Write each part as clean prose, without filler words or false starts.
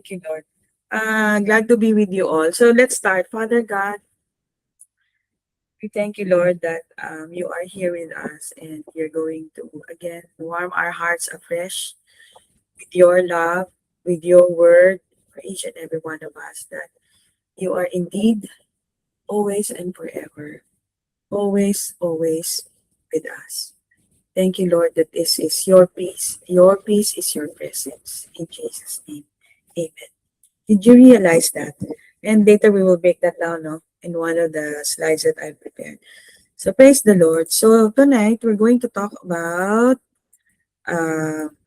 Thank you, Lord. Glad to be with you all. So let's start. Father God, we thank you, Lord, that you are here with us and you're going to, again, warm our hearts afresh with your love, with your word for each and every one of us, that you are indeed always and forever, always, always with us. Thank you, Lord, that this is your peace. Your peace is your presence. In Jesus' name, amen. Did you realize that? And later we will break that down, no, in one of the slides that I prepared. So praise the Lord. So tonight we're going to talk about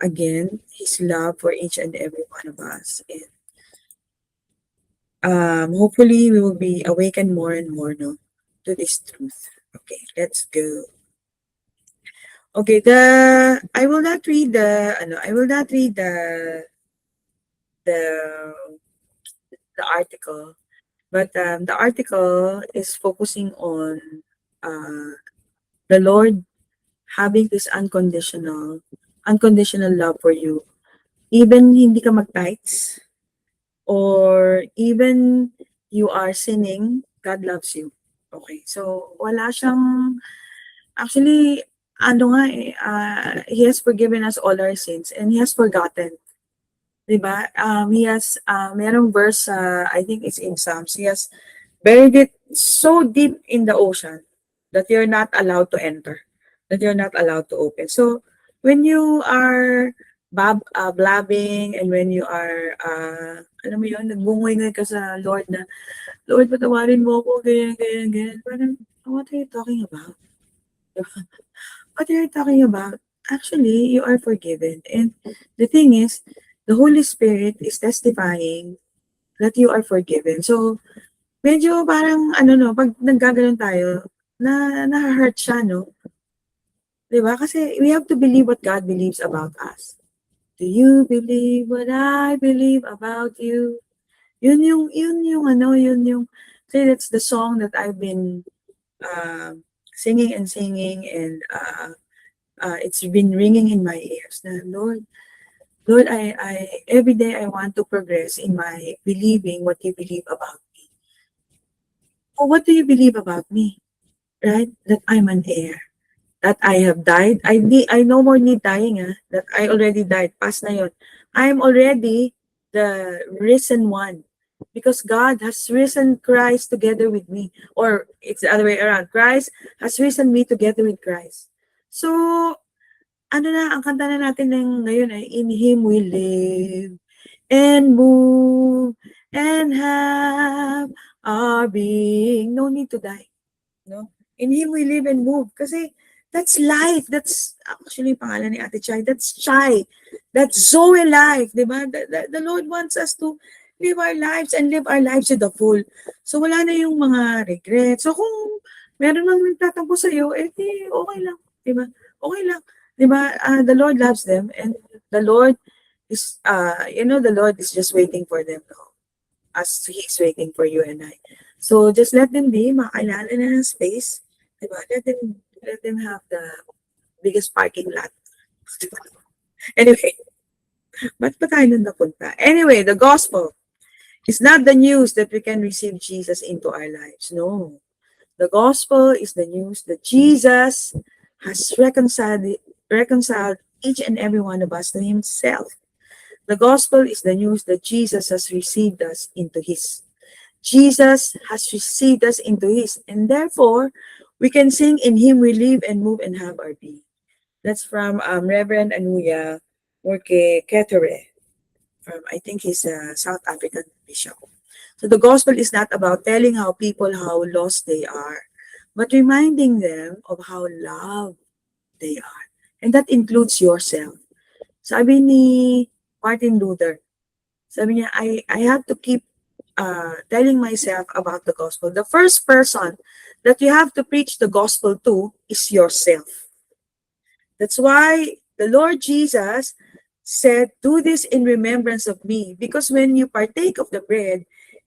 again His love for each and every one of us, and hopefully we will be awakened more and more, no, to this truth. Okay, let's go. Okay, I will not read I will not read the the article. But the article is focusing on uh, the Lord having this unconditional love for you. Even hindi ka mag-tights or even you are sinning, God loves you. Okay. So, wala siyang, actually, ano nga He has forgiven us all our sins and He has forgotten. Diba? He has, merong verse, I think it's in Psalms, He has buried it so deep in the ocean that you're not allowed to enter, that you're not allowed to open. So when you are blabbing and when you are, alam mo yun, nagbungoy ka sa Lord na, Lord, patawarin mo ako, ganyan, ganyan, ganyan. Parang, what are you talking about? What are you talking about? Actually, you are forgiven. And the thing is, the Holy Spirit is testifying that you are forgiven. So, medyo parang ano 'no, 'pag naggaganon tayo, naha-hurt siya 'no, 'di ba? Kasi we have to believe what God believes about us. Do you believe what I believe about you? Yun yung ano, yun yung say that's the song that I've been, singing and singing and, it's been ringing in my ears na, Lord, I every day I want to progress in my believing what you believe about me. Oh, what do you believe about me? Right? That I'm an heir. That I have died. I no more need dying, that I already died. Past na yun. I'm already the risen one. Because God has risen Christ together with me. Or it's the other way around. Christ has risen me together with Christ. So, ano na, ang kanta na natin ngayon ay, In Him we live and move and have our being. No need to die. No? In Him we live and move. Kasi that's life. That's actually pangalan ni Ate Chai. That's Chai. That's Zoe life. Diba? The Lord wants us to live our lives and live our lives to the full. So wala na yung mga regrets. So kung meron nang nagtatampo sa'yo, okay lang. Diba? Okay lang. Diba? The Lord loves them and the Lord is, the Lord is just waiting for them now as He's waiting for you and I. So just let them be, makakilala na ng space. Diba? Let them have the biggest parking lot. Anyway, ba't pa tayo nun napunta? Anyway, the gospel is not the news that we can receive Jesus into our lives. No. The gospel is the news that Jesus has reconciled each and every one of us to Himself. The gospel is the news that Jesus has received us into His. Jesus has received us into His, and therefore, we can sing, In Him we live and move and have our being. That's from Reverend Anuya Morke Ketere, from, I think he's a South African bishop. So the gospel is not about telling how lost they are, but reminding them of how loved they are. And that includes yourself. Sabi ni Martin Luther, sabi niya, I have to keep telling myself about the gospel. The first person that you have to preach the gospel to is yourself. That's why the Lord Jesus said, do this in remembrance of me. Because when you partake of the bread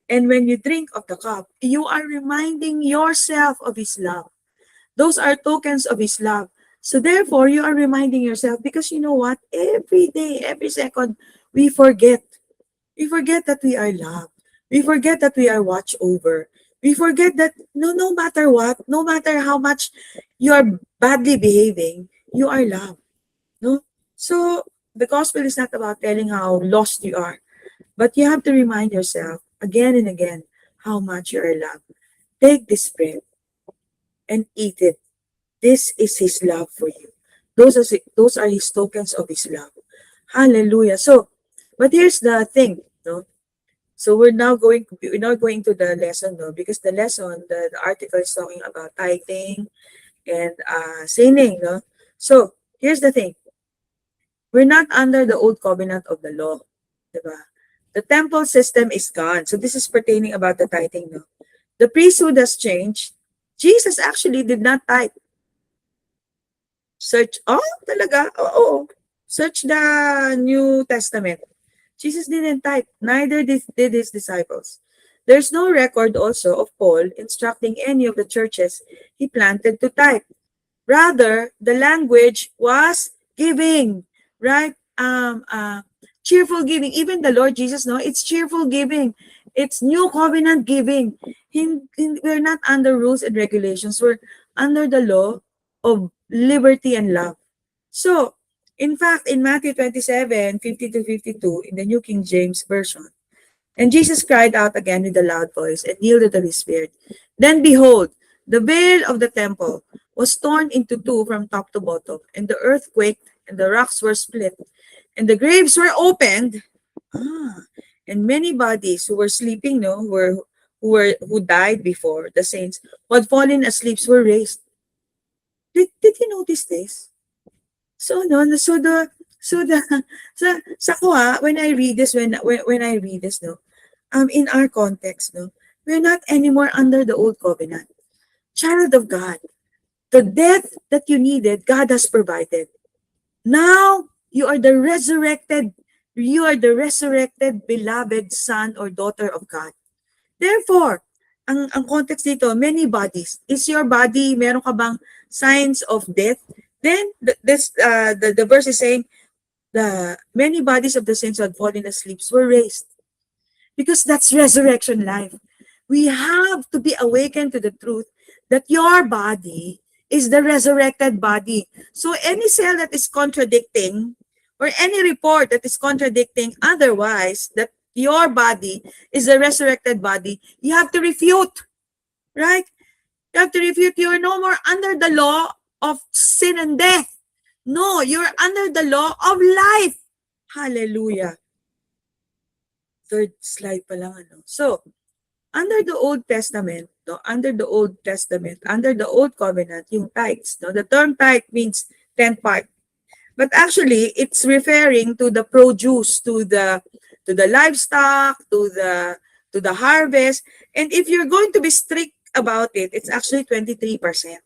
and when you drink of the cup, you are reminding yourself of His love. Those are tokens of His love. So therefore, you are reminding yourself, because you know what? Every day, every second, we forget. We forget that we are loved. We forget that we are watched over. We forget that no matter what, no matter how much you are badly behaving, you are loved. No? So the gospel is not about telling how lost you are, but you have to remind yourself again and again how much you are loved. Take this bread and eat it. This is his love for you. Those are his tokens of his love. Hallelujah. So, but here's the thing, no? So we're now going to the lesson, no, because the lesson, the article is talking about tithing and sinning, no. So here's the thing: we're not under the old covenant of the law, diba? The temple system is gone. So this is pertaining about the tithing, no. The priesthood has changed. Jesus actually did not tithe. Search, oh, talaga? Oo. Search the New Testament. Jesus didn't tithe, neither did his disciples. There's no record also of Paul instructing any of the churches he planted to tithe. Rather, the language was giving, right? Cheerful giving. Even the Lord Jesus, no, it's cheerful giving. It's new covenant giving. We're not under rules and regulations. We're under the law of liberty and love. So, in fact, in Matthew 27:50 to 52, in the New King James Version, and Jesus cried out again with a loud voice and yielded to his spirit. Then behold, the veil of the temple was torn into two from top to bottom, and the earth quaked, and the rocks were split, and the graves were opened. Ah, and many bodies who were sleeping, no, who died before the saints, who had fallen asleep, were raised. Did you notice this? So no, so the sa ko when I read this, when I read this, no, in our context, no, we're not anymore under the old covenant. Child of God, the death that you needed, God has provided. Now you are the resurrected, beloved son or daughter of God. Therefore, ang context dito, many bodies. Is your body, meron ka bang signs of death? Then the verse is saying, the many bodies of the saints who had fallen asleep were raised. Because that's resurrection life. We have to be awakened to the truth that your body is the resurrected body. So any cell that is contradicting, or any report that is contradicting otherwise, that your body is a resurrected body, you have to refute, right? You have to refute. You're no more under the law of sin and death. No, you're under the law of life. Hallelujah. Third slide pa lang, ano. So, under the Old Testament, no, under the Old Covenant, yung tithes, no, the term tithe means 10th part. But actually, it's referring to the produce, to the livestock, to the harvest. And if you're going to be strict about it, it's actually 23%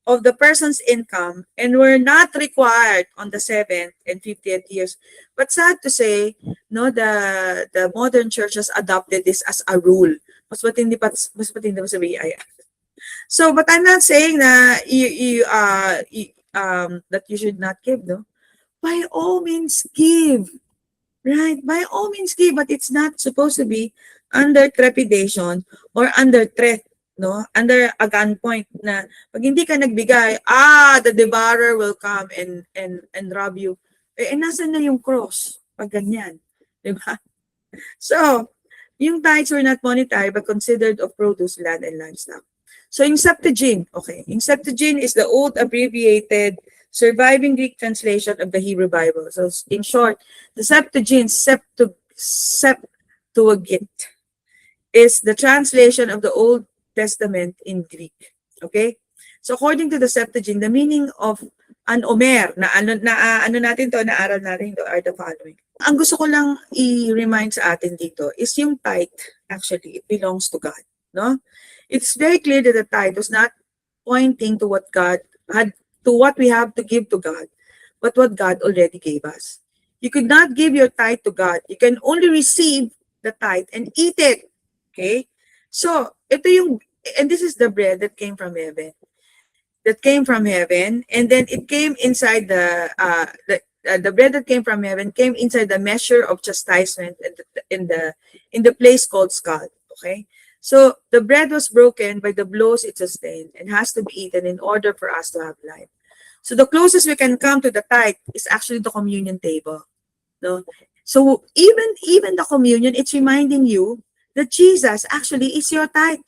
of the person's income, and we're not required on the 7th and 50th years. But sad to say, no, the modern church has adopted this as a rule. Mas matindi pa sa BII. So, but I'm not saying na that you should not give, no? By all means, give. Right? By all means, give, but it's not supposed to be under trepidation or under threat, no? Under a gunpoint na pag hindi ka nagbigay, the devourer will come and rob you. Nasan na yung cross pag ganyan? Diba? So, yung tithes were not monetary but considered of produce, land, and livestock. So, yung Septuagint, okay. Yung Septuagint is the old abbreviated surviving Greek translation of the Hebrew Bible. So, in short, the Septuagint, Septuagint, is the translation of the Old Testament in Greek. Okay? So, according to the Septuagint, the meaning of an omer, ano natin to, naaral natin to, are the following. Ang gusto ko lang i-remind sa atin dito is yung tithe, actually, it belongs to God. No? It's very clear that the tithe was not pointing to what God had, to what we have to give to God, but what God already gave us. You could not give your tithe to God. You can only receive the tithe and eat it. Okay? So, ito yung, and this is the bread that came from heaven. And then it came inside the bread that came from heaven came inside the measure of chastisement in the place called skull. Okay, so the bread was broken by the blows it sustained and has to be eaten in order for us to have life. So the closest we can come to the tithe is actually the communion table. No, so even the communion, it's reminding you that Jesus actually is your tithe,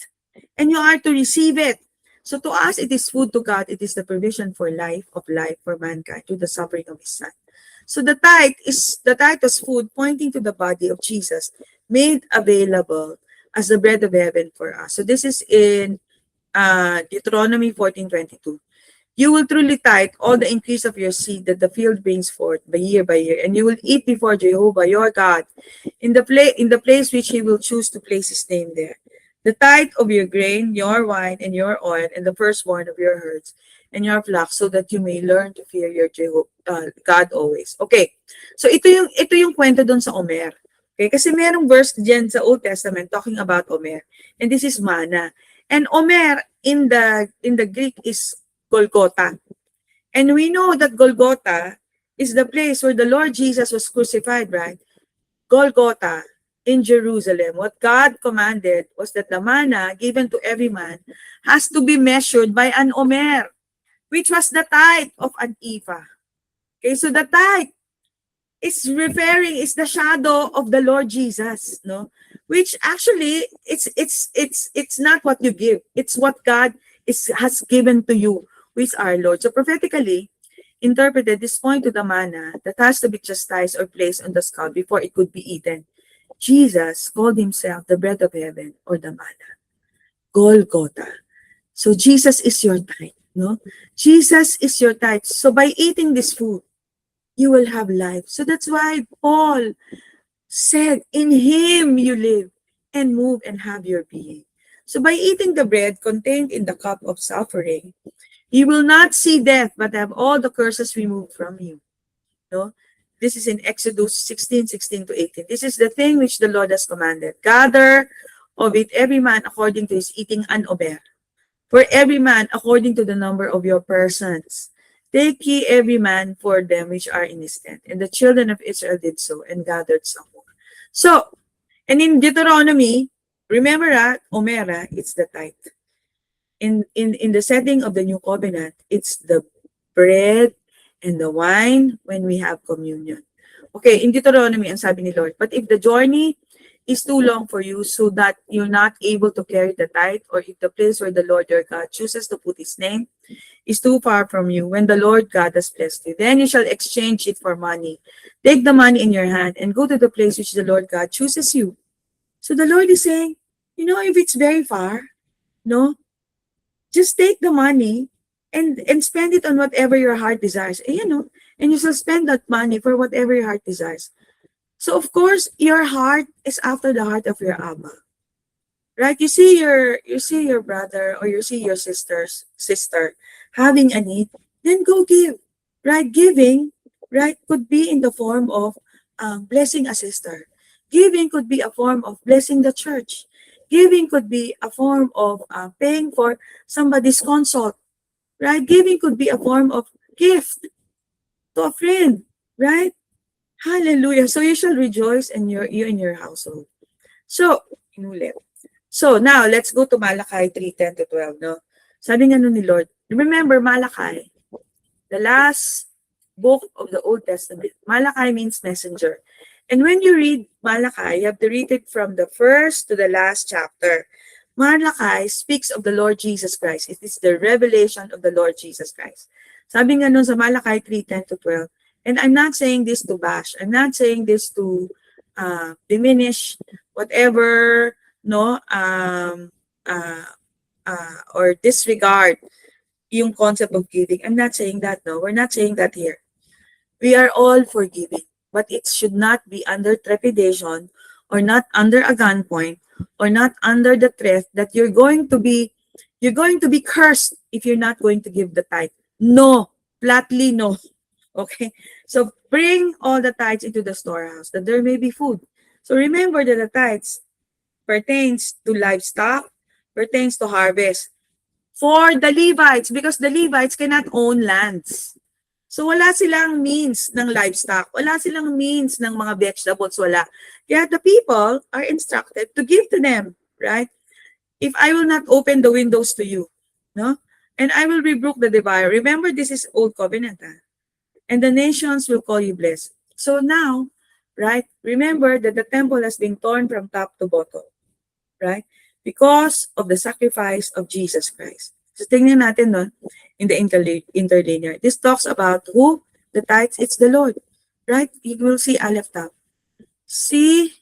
and you are to receive it. So to us, it is food; to God, it is the provision for life for mankind through the suffering of His Son. So the tithe was food pointing to the body of Jesus, made available as the bread of heaven for us. So this is in Deuteronomy 14:22. You will truly tithe all the increase of your seed that the field brings forth by year, and you will eat before Jehovah your God in the place which He will choose to place His name there. The tithe of your grain, your wine, and your oil, and the firstborn of your herds and your flocks, so that you may learn to fear your God always. Okay, so ito yung kwento doon sa Omer. Okay, kasi merong verse diyan sa Old Testament talking about Omer, and this is manna. And Omer in the Greek is Golgotha. And we know that Golgotha is the place where the Lord Jesus was crucified, right? Golgotha in Jerusalem. What God commanded was that the manna given to every man has to be measured by an omer, which was the tithe of an ephah. Okay, so the tithe is the shadow of the Lord Jesus, no? Which actually it's not what you give, it's what God has given to you, with our Lord. So prophetically interpreted, this point to the manna that has to be chastised or placed on the skull before it could be eaten. Jesus called himself the bread of heaven, or the manna, Golgotha. So Jesus is your tithe, no? Jesus is your tithe. So by eating this food, you will have life. So that's why Paul said, in Him you live and move and have your being. So by eating the bread contained in the cup of suffering, you will not see death, but have all the curses removed from you. No? This is in Exodus 16:16 to 18. This is the thing which the Lord has commanded. Gather of it every man according to his eating an omer, for every man according to the number of your persons. Take ye every man for them which are in his tent. And the children of Israel did so, and gathered some more. So, and in Deuteronomy, remember Omera, it's the tithe. In the setting of the new covenant, it's the bread and the wine when we have communion. Okay, in Deuteronomy, ang sabi ni Lord, but if the journey is too long for you so that you're not able to carry the tithe, or if the place where the Lord your God chooses to put His name is too far from you, when the Lord God has blessed you, then you shall exchange it for money. Take the money in your hand and go to the place which the Lord God chooses you. So the Lord is saying, if it's very far, no, just take the money and spend it on whatever your heart desires. And you shall spend that money for whatever your heart desires. So of course, your heart is after the heart of your Abba. Right? You see your brother, or you see your sister having a need, then go give. Right? Giving, right, could be in the form of blessing a sister. Giving could be a form of blessing the church. Giving could be a form of paying for somebody's consult, right? Giving could be a form of gift to a friend, right? Hallelujah. So you shall rejoice in you and your household. So, inulit. So now, let's go to Malachi 3:10 to 12, no? Sabi nga ni Lord, remember Malachi, the last book of the Old Testament. Malachi means messenger. And when you read Malachi, you have to read it from the first to the last chapter. Malachi speaks of the Lord Jesus Christ. It is the revelation of the Lord Jesus Christ. Sabi nga nun sa Malachi 3:10 to 12, and I'm not saying this to bash. I'm not saying this to diminish whatever, or disregard yung concept of giving. I'm not saying that, no. We're not saying that here. We are all for giving, but it should not be under trepidation, or not under a gunpoint, or not under the threat that you're going to be cursed if you're not going to give the tithe. No, flatly no. Okay, so bring all the tithes into the storehouse, that there may be food. So remember that the tithes pertains to livestock, pertains to harvest. For the Levites, because the Levites cannot own lands. So wala silang means ng livestock, wala silang means ng mga vegetables, wala. Kaya the people are instructed to give to them, right? If I will not open the windows to you, no? And I will rebuke the devourer. Remember, this is old covenant, and the nations will call you blessed. So now, right, remember that the temple has been torn from top to bottom, right? Because of the sacrifice of Jesus Christ. So tingnan natin, no, in the interlinear. This talks about who? The tithes, it's the Lord, right? You will see Aleph Tav. See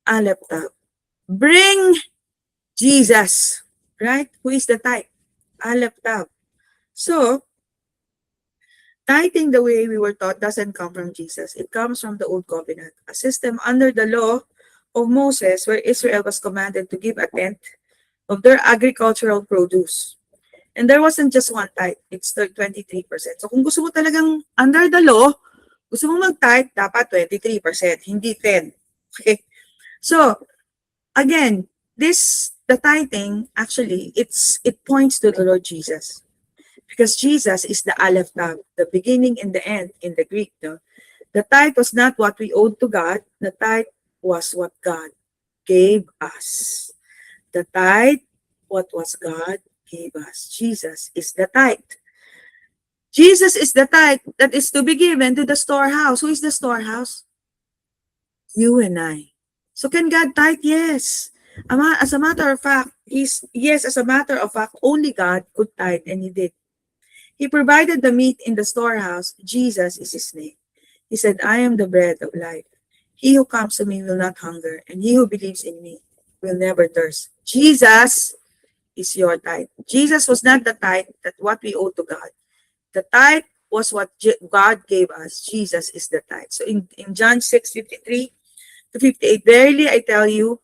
Aleph Tav. Bring Jesus, right? Who is the tithe? Aleph Tav. So, tithing the way we were taught doesn't come from Jesus. It comes from the Old Covenant, a system under the law of Moses where Israel was commanded to give a tenth of their agricultural produce. And there wasn't just one tithe, it's 23%. So kung gusto mo talagang under the law, gusto mo mag-tithe, dapat 23%, hindi 10. Okay? So, again, the tithing, actually, it points to the Lord Jesus. Because Jesus is the Aleph Tav, the beginning and the end in the Greek. No? The tithe was not what we owed to God. The tithe was what God gave us. The tithe, what was God gave us. Jesus is the tithe. Jesus is the tithe that is to be given to the storehouse. Who is the storehouse? You and I. So can God tithe? Yes. As a matter of fact, only God could tithe, and He did. He provided the meat in the storehouse. Jesus is His name. He said, I am the bread of life. He who comes to me will not hunger, and he who believes in me will never thirst. Jesus is your tithe. Jesus was not the tithe that what we owe to God. The tithe was what God gave us. Jesus is the tithe. So in John 6:53 to 58, verily I tell you,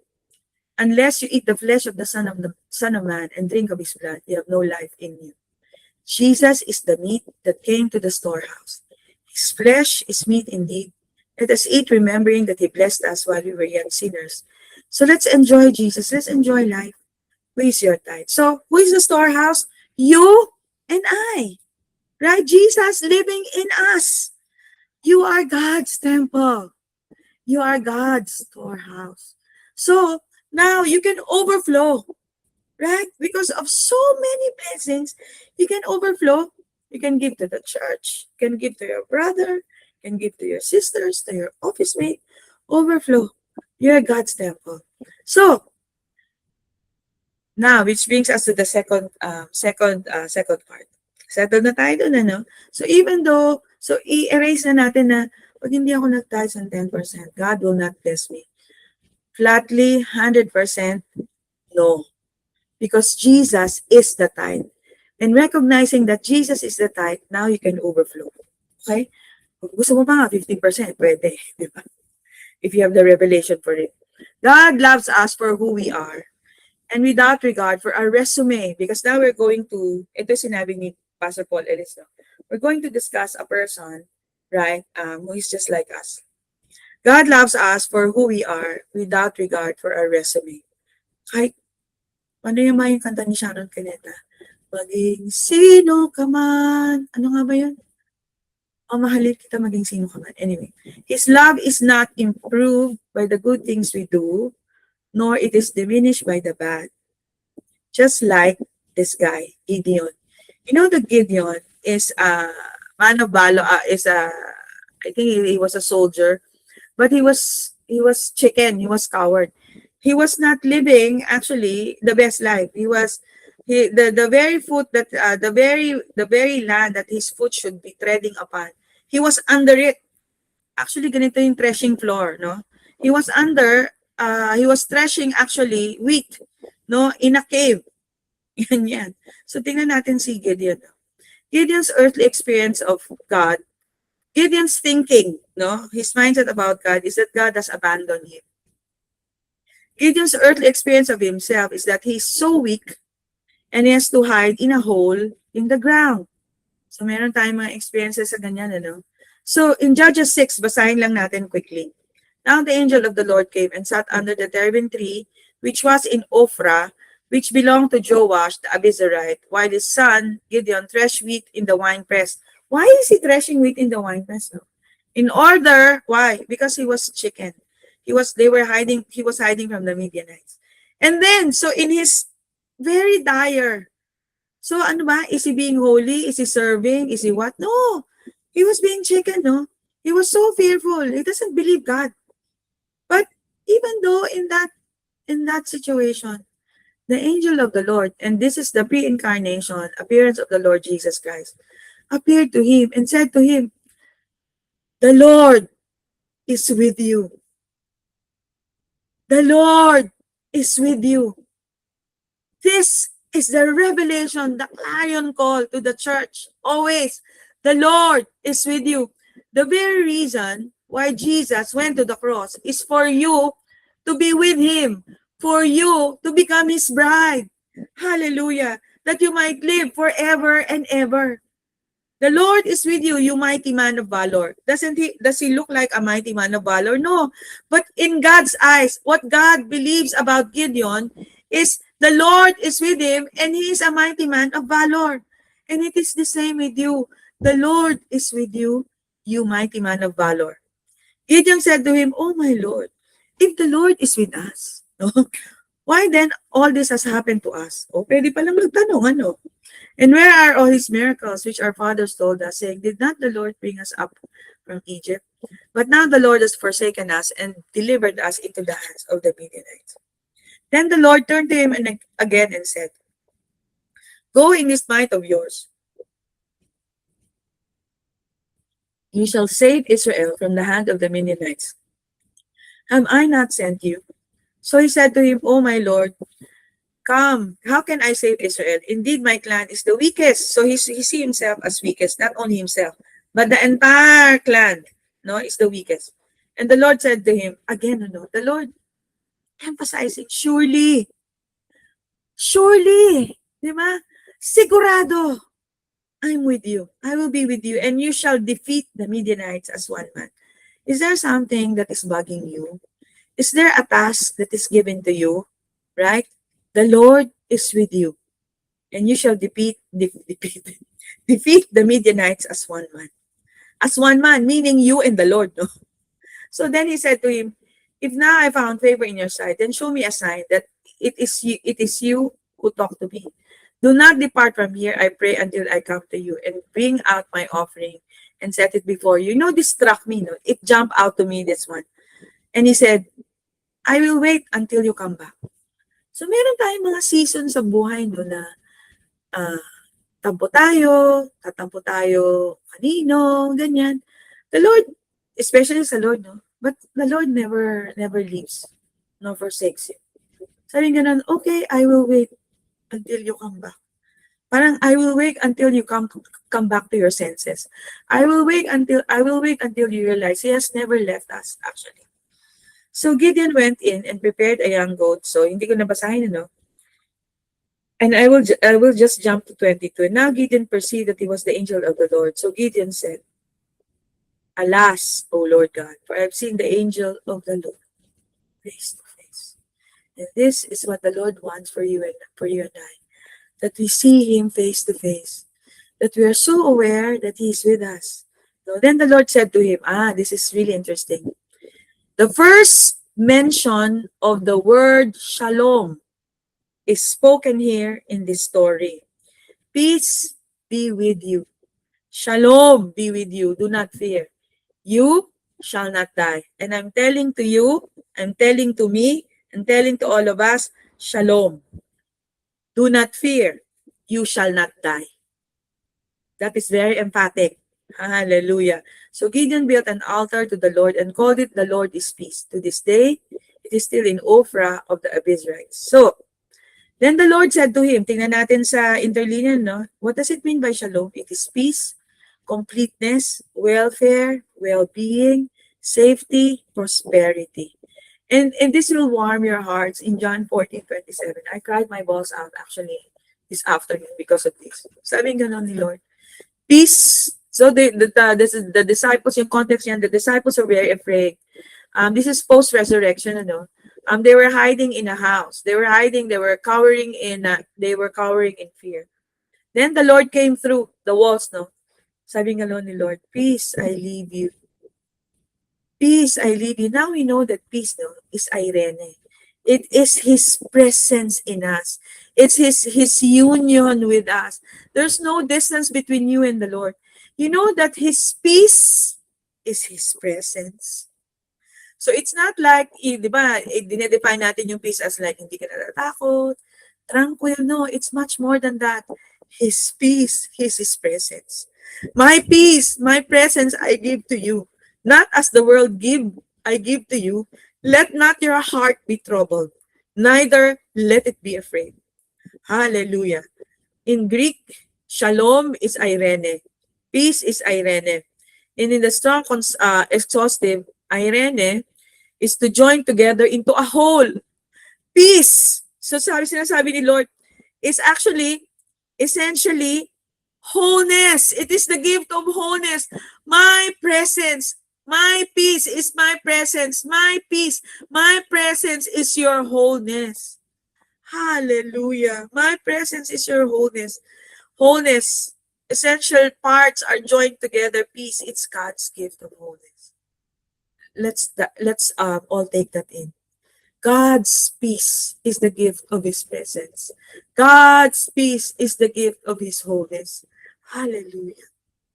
unless you eat the flesh of the Son of Man and drink of His blood, you have no life in you. Jesus is the meat that came to the storehouse. His flesh is meat indeed. Let us eat, remembering that He blessed us while we were yet sinners. So let's enjoy Jesus. Let's enjoy life. Who is your tithe? So who is the storehouse? You and I. Right? Jesus living in us. You are God's temple. You are God's storehouse. So now you can overflow. Right? Because of so many blessings, you can overflow. You can give to the church. You can give to your brother. You can give to your sisters, to your office mate. Overflow. You're God's temple. So, now, which brings us to the second part. Settled na tayo dun, ano? So, i-erase na natin na pag hindi ako nag-tithe ng 10%, God will not bless me. Flatly, 100%, no. Because Jesus is the tithe. And recognizing that Jesus is the tithe, now you can overflow. Okay? Kung gusto mo pa nga 50%, pwede. Di ba? If you have the revelation for it. God loves us for who we are. And without regard for our resume. Because now we're going to, ito sinabi ni Pastor Paul Ellis, no? We're going to discuss a person, right, who is just like us. God loves us for who we are without regard for our resume. Kahit, ano yung mga yung kanta ni Sharon Cuneta? Maging sino ka man. Ano nga ba yun? O mahalin kita maging sino ka man. Anyway, His love is not improved by the good things we do, nor it is diminished by the bad. Just like this guy, Gideon. You know, the Gideon is a man of valor, I think he was a soldier, but he was chicken, he was coward. He was not living actually the best life. The very foot that the very land that his foot should be treading upon. He was under it. Actually, ganito yung threshing floor, no? He was threshing actually wheat, no, in a cave. Yan. So tingnan natin si Gideon. Gideon's earthly experience of God, Gideon's thinking, no, his mindset about God is that God has abandoned him. Gideon's earthly experience of himself is that he's so weak and he has to hide in a hole in the ground. So meron tayong mga experiences sa ganyan, ano? So in Judges 6, basahin lang natin quickly. Now the angel of the Lord came and sat under the terebinth tree, which was in Ophrah, which belonged to Joash the Abiezrite, while his son Gideon threshed wheat in the winepress. Why is he threshing wheat in the winepress? No? In order, why? Because he was chicken. He was hiding from the Midianites. And then, so in his very dire, so ano ba? Is he being holy? Is he serving? Is he what? No. He was being chicken, no? He was so fearful. He doesn't believe God. But even though in that situation, the angel of the Lord, and this is the pre-incarnation appearance of the Lord Jesus Christ, appeared to him and said to him, "The Lord is with you. The Lord is with you." This is the revelation, the clarion call to the church. Always, the Lord is with you. The very reason why Jesus went to the cross is for you to be with him, for you to become his bride. Hallelujah. That you might live forever and ever. The Lord is with you, you mighty man of valor. Does he look like a mighty man of valor? No. But in God's eyes, what God believes about Gideon is the Lord is with him and he is a mighty man of valor. And it is the same with you. The Lord is with you, you mighty man of valor. Gideon said to him, "Oh my Lord, if the Lord is with us, no, why then all this has happened to us?" O, pwede palang magtanong, ano? "And where are all his miracles which our fathers told us, saying, Did not the Lord bring us up from Egypt? But now the Lord has forsaken us and delivered us into the hands of the Midianites." Then the Lord turned to him again and said, "Go in this might of yours. You shall save Israel from the hand of the Midianites. Have I not sent you?" So he said to him, "Oh my Lord, come, how can I save Israel? Indeed, my clan is the weakest." So he see himself as weakest, not only himself, but the entire clan, no, is the weakest. And the Lord said to him, again, no, the Lord emphasizing, surely, surely, di ba? Sigurado, I'm with you. I will be with you, and you shall defeat the Midianites as one man. Is there something that is bugging you? Is there a task that is given to you? Right? The Lord is with you, and you shall defeat the Midianites as one man. As one man, meaning you and the Lord. No? So then he said to him, "If now I found favor in your sight, then show me a sign that it is you who talk to me. Do not depart from here, I pray, until I come to you and bring out my offering and set it before you." You know, this struck me. No? It jumped out to me, this one. And he said, "I will wait until you come back." So meron tayong mga season sa buhay no na tampo tayo, tatampo tayo kanino, ganyan. The Lord, especially sa Lord, no? But the Lord never leaves, nor forsakes you. Sabi ganun, okay, I will wait until you come back. Parang I will wait until you come back to your senses. I will wait until you realize He has never left us, actually. So Gideon went in and prepared a young goat. So hindi ko nabasahin, no? And I will just jump to 22. Now Gideon perceived that he was the angel of the Lord. So Gideon said, "Alas, O Lord God, for I have seen the angel of the Lord face to face." And this is what the Lord wants for you and I, that we see Him face to face, that we are so aware that He is with us. So then the Lord said to him, this is really interesting. The first mention of the word shalom is spoken here in this story. Peace be with you. Shalom be with you. Do not fear. You shall not die. And I'm telling to you, I'm telling to me, I'm telling to all of us, shalom. Do not fear. You shall not die. That is very emphatic. Hallelujah. So Gideon built an altar to the Lord and called it "The Lord is Peace." To this day, it is still in Ophrah of the Abiezrites. So, then the Lord said to him, tingnan natin sa interlinear, no? What does it mean by shalom? It is peace, completeness, welfare, well-being, safety, prosperity. And this will warm your hearts in John 14:27. I cried my balls out actually this afternoon because of this. Sabi nga ni Lord, peace. So this is the disciples, yung context yan, the disciples are very afraid. This is post-resurrection, ano? They were hiding in a house. They were cowering in fear. Then the Lord came through the walls, no? Sabi nga ni Lord, peace I leave you. Peace I leave you. Now we know that peace, no, is irene. It is His presence in us. It's His union with us. There's no distance between you and the Lord. You know that His peace is His presence. So it's not like, di ba, dinedefine natin yung peace as like, hindi ka natatakot, tranquil. No, it's much more than that. His peace, His presence. My peace, my presence I give to you. Not as the world I give to you. Let not your heart be troubled, neither let it be afraid. Hallelujah. In Greek, shalom is irene. Peace is irene. And in the strong exhaustive, irene is to join together into a whole. Peace. So sinasabi ni Lord, is actually, essentially, wholeness. It is the gift of wholeness. My presence, my peace is my presence. My peace, my presence is your wholeness. Hallelujah. My presence is your wholeness. Wholeness. Essential parts are joined together. Peace, it's God's gift of wholeness. Let's all take that in. God's peace is the gift of His presence. God's peace is the gift of His wholeness. Hallelujah.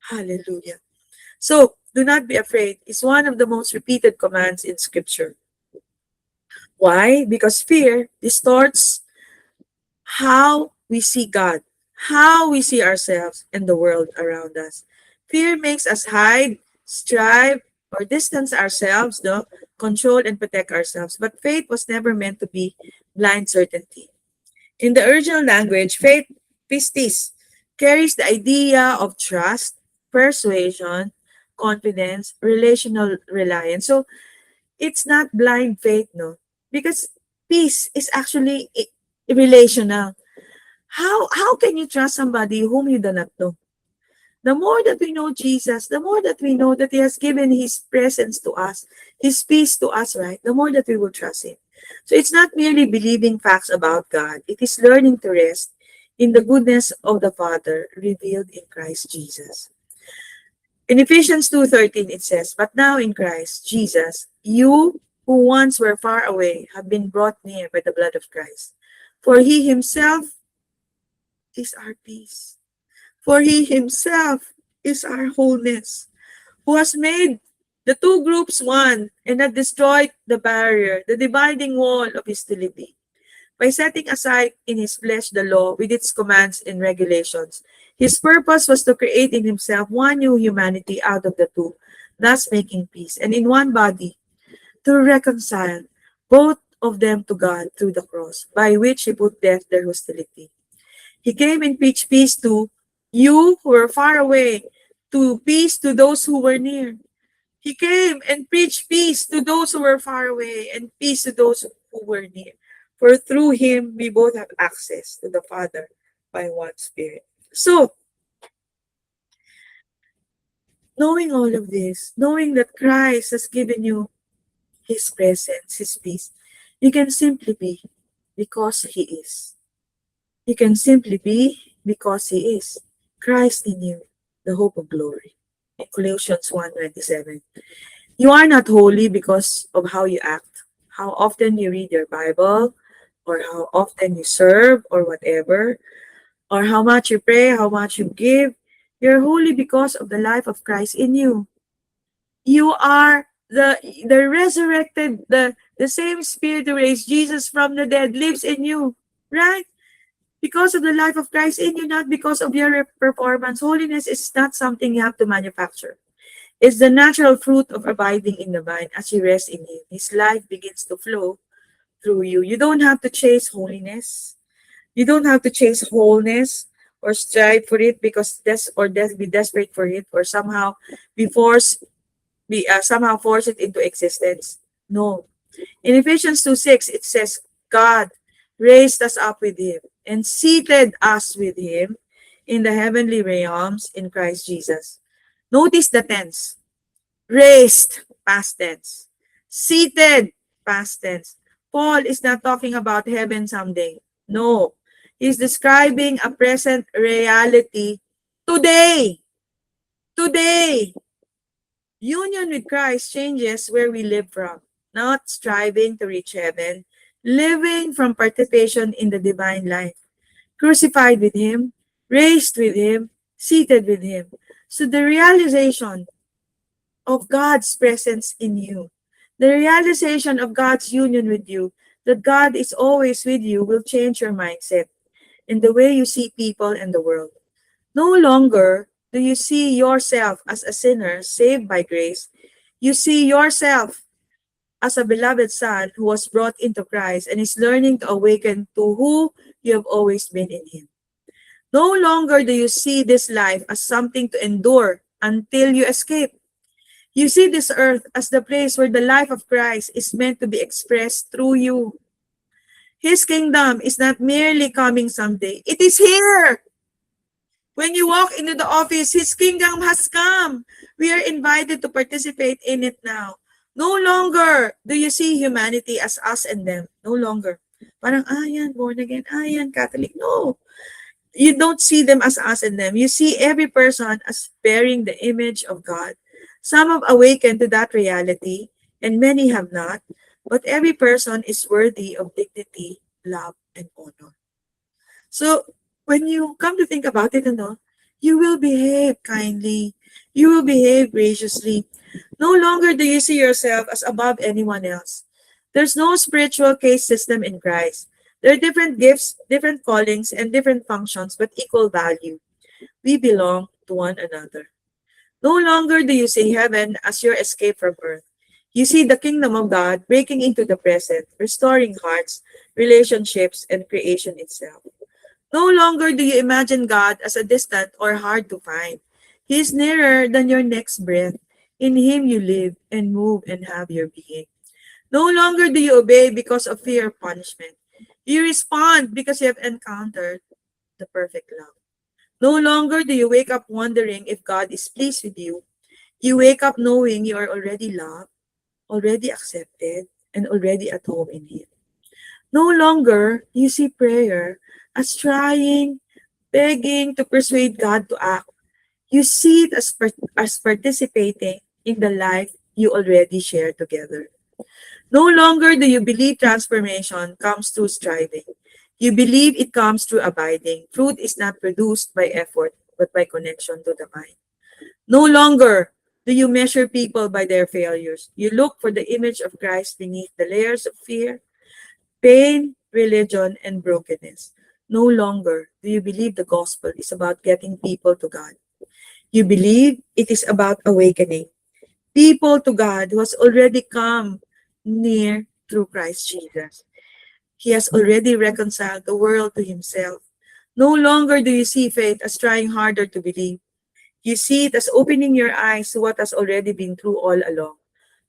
Hallelujah. So, do not be afraid is one of the most repeated commands in Scripture. Why? Because fear distorts how we see God, how we see ourselves and the world around us. Fear makes us hide, strive, or distance ourselves, no? Control and protect ourselves. But faith was never meant to be blind certainty. In the original language, faith, pistis, carries the idea of trust, persuasion, confidence, relational reliance. So it's not blind faith, no? Because peace is actually relational. How can you trust somebody whom you do not know? The more that we know Jesus, the more that we know that He has given His presence to us, His peace to us, right? The more that we will trust Him. So it's not merely believing facts about God. It is learning to rest in the goodness of the Father revealed in Christ Jesus. In Ephesians 2:13 it says, "But now in Christ Jesus, you who once were far away have been brought near by the blood of Christ. For He Himself is our peace. For He Himself is our wholeness, who has made the two groups one and had destroyed the barrier, the dividing wall of hostility, by setting aside in His flesh the law with its commands and regulations. His purpose was to create in Himself one new humanity out of the two, thus making peace, and in one body to reconcile both of them to God through the cross, by which He put death their hostility. He came and preached peace to you who were far away, to peace to those who were near. He came and preached peace to those who were far away and peace to those who were near. For through Him, we both have access to the Father by one Spirit. So, knowing all of this, knowing that Christ has given you His presence, His peace, you can simply be because He is. You can simply be because He is. Christ in you, the hope of glory. In Colossians 1:27. You are not holy because of how you act, how often you read your Bible, or how often you serve, or whatever, or how much you pray, how much you give. You're holy because of the life of Christ in you. You are the resurrected, the same Spirit who raised Jesus from the dead lives in you, right? Because of the life of Christ in you, not because of your performance. Holiness is not something you have to manufacture. It's the natural fruit of abiding in the vine. As you rest in Him, His life begins to flow through you. You don't have to chase holiness. You don't have to chase wholeness or strive for it because be desperate for it, or somehow somehow force it into existence. No. In Ephesians 2:6, it says, God raised us up with Him and seated us with Him in the heavenly realms in Christ Jesus. Notice the tense. Raised, past tense. Seated, past tense. Paul is not talking about heaven someday. No. He's describing a present reality today. Today, union with Christ changes where we live from, not striving to reach heaven, living from participation in the divine life, crucified with Him, raised with Him, seated with Him. So the realization of God's presence in you, the realization of God's union with you, that God is always with you, will change your mindset and the way you see people and the world. No longer do you see yourself as a sinner saved by grace. You see yourself as a beloved son who was brought into Christ and is learning to awaken to who you have always been in Him. No longer do you see this life as something to endure until you escape. You see this earth as the place where the life of Christ is meant to be expressed through you. His kingdom is not merely coming someday, it is here. When you walk into the office, His kingdom has come. We are invited to participate in it now. No longer do you see humanity as us and them. No longer. Parang, yan, born again. Yan, Catholic. No. You don't see them as us and them. You see every person as bearing the image of God. Some have awakened to that reality, and many have not. But every person is worthy of dignity, love, and honor. So, when you come to think about it, you will behave kindly. You will behave graciously. No longer do you see yourself as above anyone else. There's no spiritual caste system in Christ. There are different gifts, different callings, and different functions, but equal value. We belong to one another. No longer do you see heaven as your escape from earth. You see the kingdom of God breaking into the present, restoring hearts, relationships, and creation itself. No longer do you imagine God as a distant or hard to find. He is nearer than your next breath. In Him you live and move and have your being. No longer do you obey because of fear of punishment. You respond because you have encountered the perfect love. No longer do you wake up wondering if God is pleased with you. You wake up knowing you are already loved, already accepted, and already at home in Him. No longer you see prayer as trying, begging to persuade God to act. You see it as participating in the life you already share together. No longer do you believe transformation comes through striving. You believe it comes through abiding. Fruit is not produced by effort, but by connection to the mind. No longer do you measure people by their failures. You look for the image of Christ beneath the layers of fear, pain, religion, and brokenness. No longer do you believe the gospel is about getting people to God. You believe it is about awakening people to God who has already come near through Christ Jesus. He has already reconciled the world to Himself. No longer do you see faith as trying harder to believe. You see it as opening your eyes to what has already been true all along.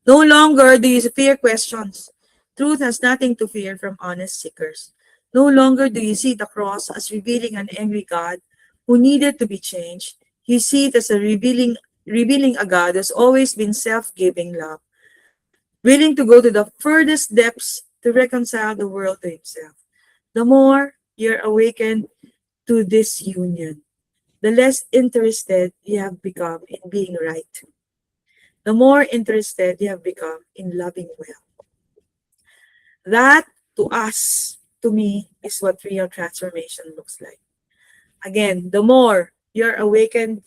No longer do you fear questions. Truth has nothing to fear from honest seekers. No longer do you see the cross as revealing an angry God who needed to be changed. You see it as revealing a God who has always been self-giving love, willing to go to the furthest depths to reconcile the world to Himself. The more you're awakened to this union, the less interested you have become in being right. The more interested you have become in loving well. That, to us, to me, is what real transformation looks like. Again, the more you're awakened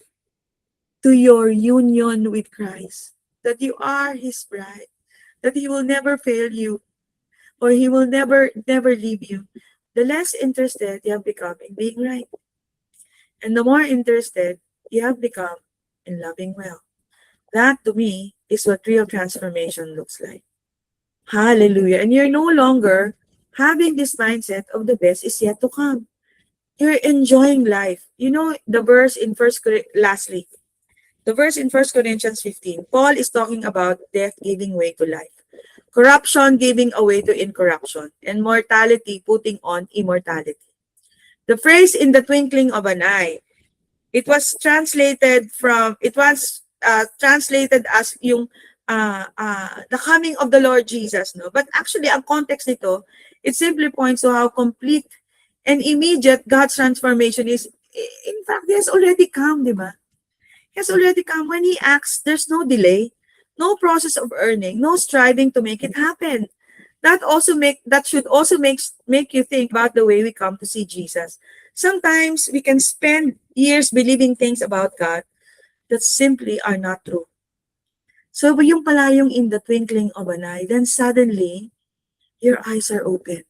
to your union with Christ, that you are His bride, that He will never fail you, or He will never leave you, the less interested you have become in being right. And the more interested you have become in loving well. That, to me, is what real transformation looks like. Hallelujah. And you're no longer having this mindset of the best is yet to come. You're enjoying life. You know, the verse in lastly, the verse in 1 Corinthians 15, Paul is talking about death giving way to life, corruption giving away to incorruption, and mortality putting on immortality. The phrase in the twinkling of an eye, it was translated as yung the coming of the Lord Jesus, no? But actually, ang context nito, it simply points to how complete and immediate God's transformation is. In fact, He has already come, di ba? He has already come. When He acts, there's no delay, no process of earning, no striving to make it happen. That should also make you think about the way we come to see Jesus. Sometimes we can spend years believing things about God that simply are not true. So yung pala yung in the twinkling of an eye, then suddenly your eyes are open.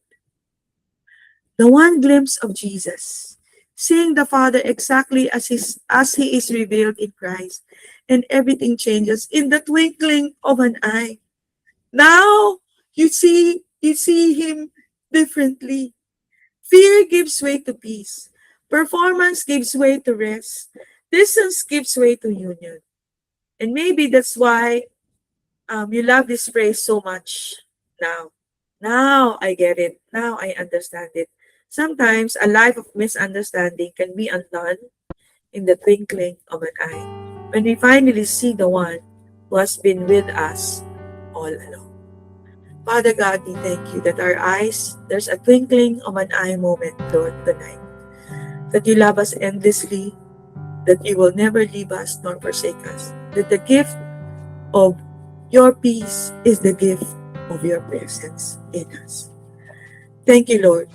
The one glimpse of Jesus, seeing the Father exactly as He is revealed in Christ, and everything changes in the twinkling of an eye. Now you see Him differently. Fear gives way to peace. Performance gives way to rest. Distance gives way to union. And maybe that's why you love this phrase so much now. Now I get it. Now I understand it. Sometimes a life of misunderstanding can be undone in the twinkling of an eye when we finally see the one who has been with us all along. Father God, we thank you that our eyes, there's a twinkling of an eye moment, Lord, tonight. That you love us endlessly, that you will never leave us nor forsake us. That the gift of your peace is the gift of your presence in us. Thank you, Lord.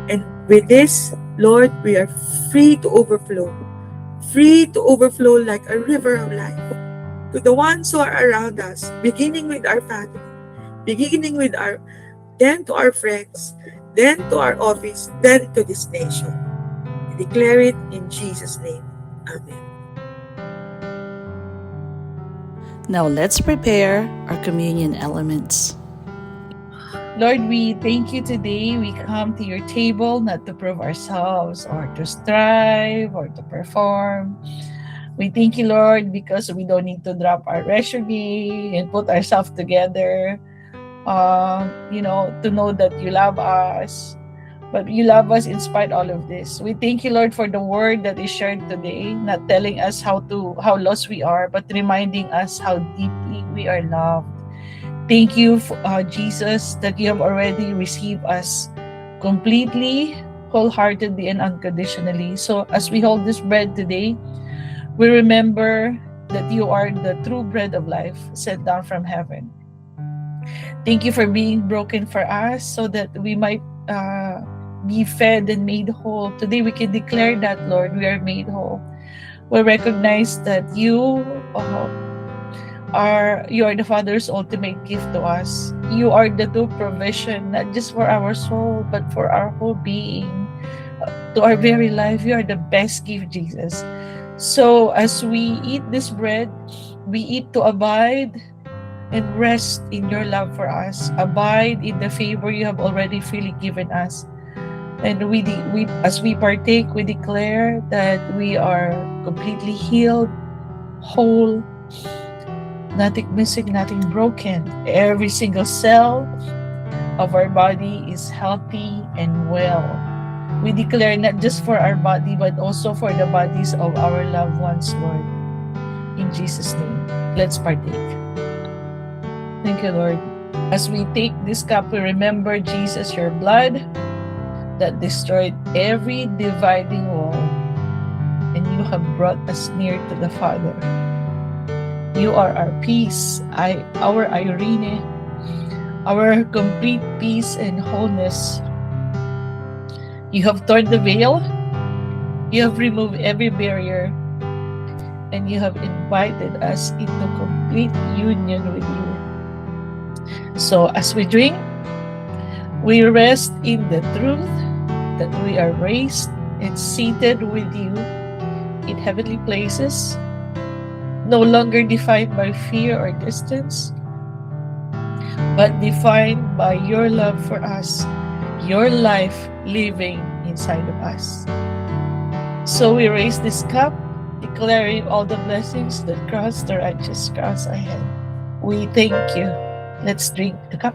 And with this, Lord, we are free to overflow like a river of life to the ones who are around us, beginning with our family, then to our friends, then to our office, then to this nation. We declare it in Jesus' name. Amen. Now let's prepare our communion elements. Lord, we thank you today. We come to your table not to prove ourselves or to strive or to perform. We thank you, Lord, because we don't need to drop our resume and put ourselves together, to know that you love us. But you love us in spite all of this. We thank you, Lord, for the word that is shared today, not telling us how lost we are, but reminding us how deeply we are loved. Thank you, Jesus, that you have already received us completely, wholeheartedly, and unconditionally. So as we hold this bread today, we remember that you are the true bread of life sent down from heaven. Thank you for being broken for us so that we might be fed and made whole. Today we can declare that, Lord, we are made whole. We recognize that you are the Father's ultimate gift to us. You are the true provision, not just for our soul, but for our whole being, to our very life. You are the best gift, Jesus. So as we eat this bread, we eat to abide and rest in your love for us. Abide in the favor you have already freely given us. And as we partake, we declare that we are completely healed, whole, nothing missing, nothing broken. Every single cell of our body is healthy and well. We declare not just for our body, but also for the bodies of our loved ones, Lord. In Jesus' name, let's partake. Thank you, Lord. As we take this cup, we remember, Jesus, your blood that destroyed every dividing wall, and you have brought us near to the Father. You are our peace, our Irene, our complete peace and wholeness. You have torn the veil, you have removed every barrier, and you have invited us into complete union with you. So as we drink, we rest in the truth that we are raised and seated with you in heavenly places, no longer defined by fear or distance, but defined by your love for us, your life living inside of us. So we raise this cup, declaring all the blessings that cross the righteous cross ahead. We thank you. Let's drink the cup.